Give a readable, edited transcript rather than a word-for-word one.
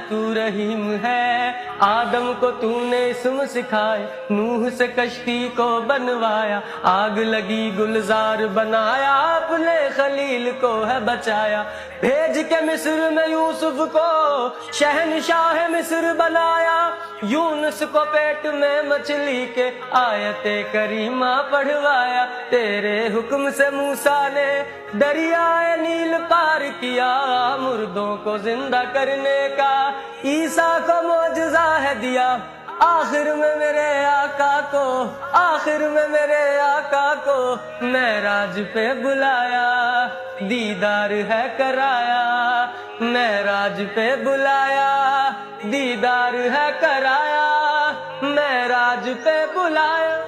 تو رحیم ہے، آدم کو تو نے اسم سکھائے، نوح سے کشتی کو بنوایا، آگ لگی گلزار بنایا، اپنے خلیل کو ہے بچایا، بھیج کے مصر میں یوسف کو شہنشاہ مصر بنایا، یونس کو پیٹ میں مچھلی کے آیت کریمہ پڑھوایا، تیرے حکم سے موسیٰ نے دریائے نیل پار کیا، مردوں کو زندہ کرنے کا عیسیٰ کو معجزہ ہے دیا، آخر میں میرے آقا کو، آخر میں میرے آقا کو معراج پہ بلایا، دیدار ہے کرایا، معراج پہ بلایا، دیدار ہے کرایا، معراج پہ بلایا۔